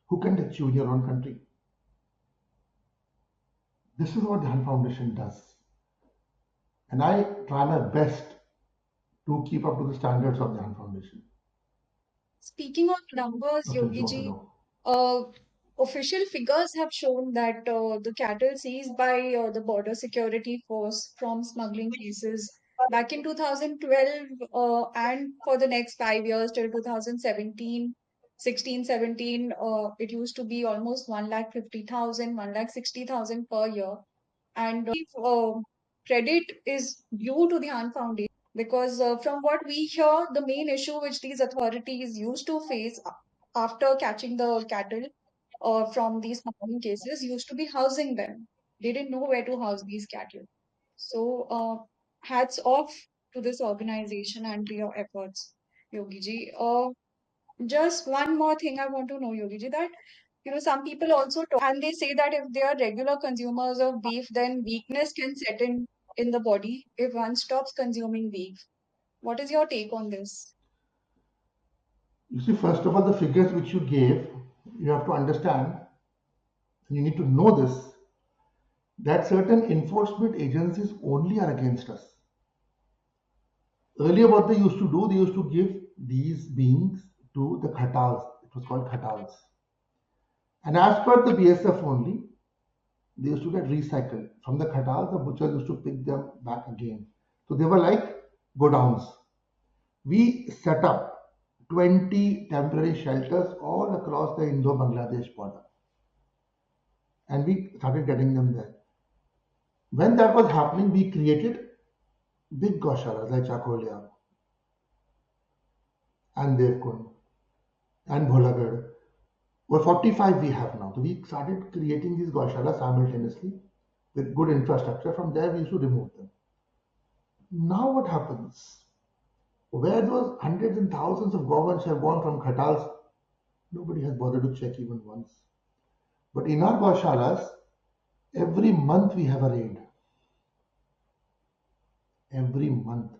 Who can touch you in your own country? This is what the Dhyan Foundation does. And I try my best to keep up to the standards of the Dhyan Foundation. Speaking of numbers, What else you want to Yogiji, know? official figures have shown that the cattle seized by the border security force from smuggling cases back in 2012 and for the next 5 years till 2017, 16, 17, it used to be almost 1,50,000, 1,60,000 per year. And credit is due to the Han Foundation because from what we hear, the main issue which these authorities used to face after catching the cattle from these smuggling cases used to be housing them. They didn't know where to house these cattle. So, hats off to this organization and to your efforts, Yogiji. Just one more thing I want to know, Yogiji, that some people also talk and they say that if they are regular consumers of beef, then weakness can set in the body if one stops consuming beef. What is your take on this? You see, first of all, the figures which you gave, you have to understand, you need to know this, that certain enforcement agencies only are against us. Earlier, what they used to do, they used to give these beings to the khatals. It was called khatals. And as per the BSF only, they used to get recycled. From the khatals, the butchers used to pick them back again. So they were like godowns. We set up 20 temporary shelters all across the Indo-Bangladesh border. And we started getting them there. When that was happening, we created big goshalas like Chakolia and Devkund and Bholagad. Well, 45 we have now. So we started creating these goshalas simultaneously with good infrastructure. From there, we used to remove them. Now what happens? Where those hundreds and thousands of governments have gone from khatals, nobody has bothered to check even once. But in our goshalas, every month we have a raid. Every month,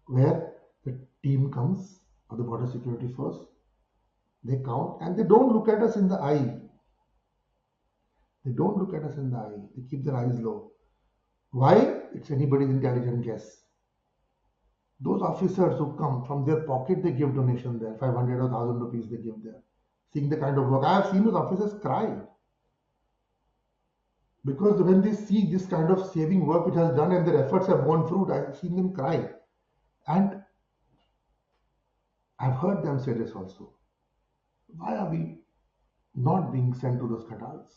where the team comes of the border security force, they count and they don't look at us in the eye. They don't look at us in the eye. They keep their eyes low. Why? It's anybody's intelligent guess. Those officers who come from their pocket, they give donation there, 500 or 1,000 rupees they give there. Seeing the kind of work, I have seen those officers cry. Because when they see this kind of saving work which has done and their efforts have borne fruit, I've seen them cry. And I've heard them say this also. Why are we not being sent to those Qatars?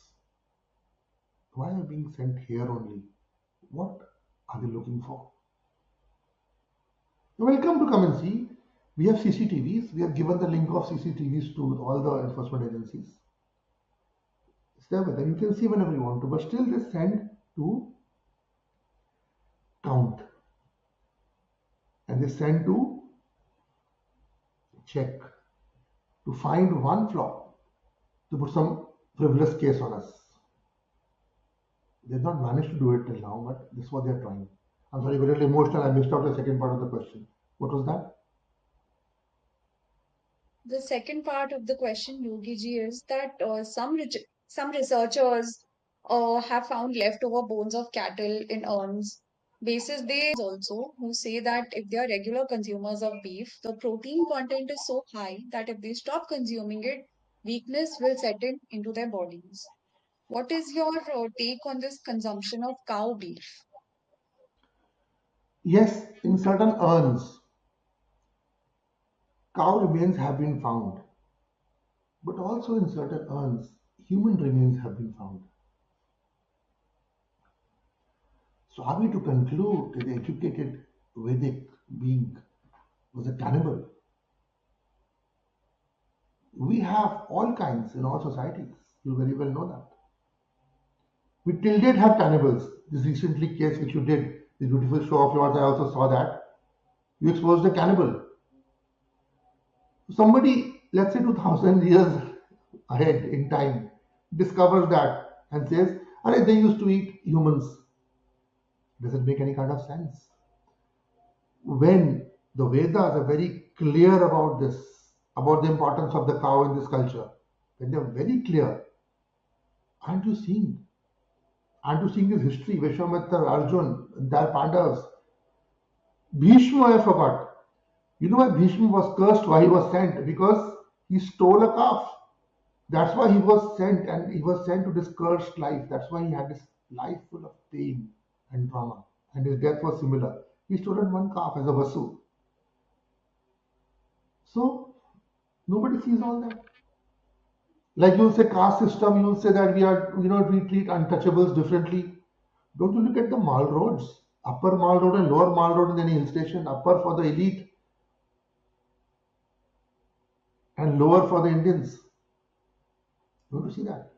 Why are we being sent here only? What are they looking for? You're welcome to come and see. We have CCTVs. We have given the link of CCTVs to all the enforcement agencies. It's there with them. You can see whenever you want to, but still they send to count and they send to check, to find one flaw, to put some frivolous case on us. They've not managed to do it till now, but this is what they're trying. I'm sorry, very emotional. I missed out the second part of the question. What was that? The second part of the question, Yogi ji, is that some researchers have found leftover bones of cattle in urns. Basis they also who say that if they are regular consumers of beef, the protein content is so high that if they stop consuming it, weakness will set in into their bodies. What is your take on this consumption of cow beef? Yes, in certain urns, cow remains have been found, but also in certain urns, human remains have been found. So are we to conclude that the educated Vedic being was a cannibal? We have all kinds in all societies. You very well know that. We till date have cannibals. This recently case which you did, this beautiful show of yours, I also saw that. You exposed a cannibal. Somebody, let's say 2000 years ahead in time, discovers that and says, "Arey, they used to eat humans." Does it make any kind of sense? When the Vedas are very clear about this, about the importance of the cow in this culture, when they're very clear, aren't you seeing? Aren't you seeing this history? Vishwamitra, Arjun, their Pandavas. Bhishma, I forgot. You know why Bhishma was cursed, why he was sent? Because he stole a calf. That's why he was sent, and he was sent to this cursed life. That's why he had this life full of pain and trauma. And his death was similar. He stole one calf as a vasu. So nobody sees all that. Like you'll say caste system, you'll say that we treat untouchables differently. Don't you look at the mall roads? Upper mall road and lower mall road in any hill station. Upper for the elite and lower for the Indians. Don't you see that?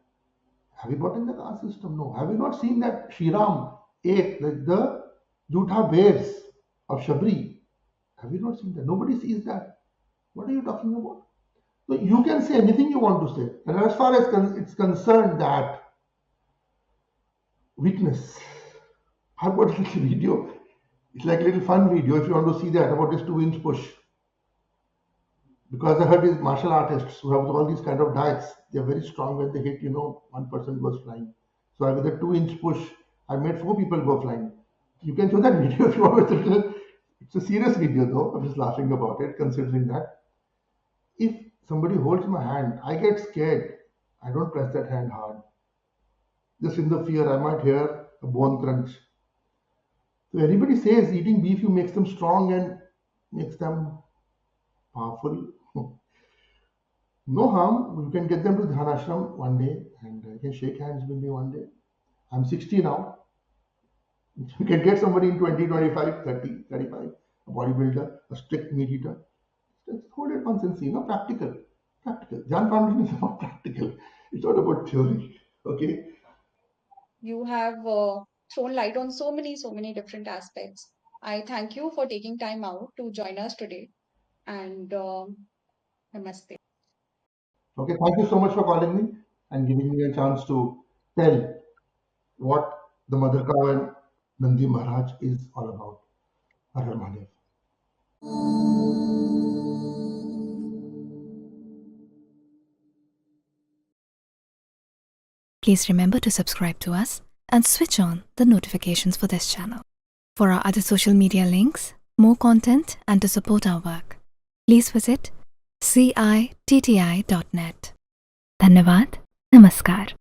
Have you bought in the caste system? No. Have you not seen that Shriram ate the Jutha bears of Shabri? Have you not seen that? Nobody sees that. What are you talking about? So you can say anything you want to say. And as far as it's concerned that weakness, I've got a little video. It's like a little fun video if you want to see that about this 2-inch push. Because I heard these martial artists who have all these kind of diets, they're very strong when they hit, one person goes flying. So with a 2-inch push, I made 4 people go flying. You can show that video if you want. It's a serious video though. I'm just laughing about it, considering that. If somebody holds my hand, I get scared. I don't press that hand hard. Just in the fear, I might hear a bone crunch. So anybody says eating beef you makes them strong and makes them powerful. No harm. You can get them to Dhyan Ashram one day and you can shake hands with me one day. I'm 60 now. You can get somebody in 20, 25, 30, 35, a bodybuilder, a strict meat eater. Just hold it once and see. Practical. Practical. Dhyan Foundation is about practical. It's not about theory. Okay. You have thrown light on so many different aspects. I thank you for taking time out to join us today. And namaste. Okay. Thank you so much for calling me and giving me a chance to tell what the Mother Cow and Nandi Maharaj is all about. Har Har Mahadev. Please remember to subscribe to us and switch on the notifications for this channel. For our other social media links, more content, and to support our work, please visit citti.net. Dhanyavad. Namaskar.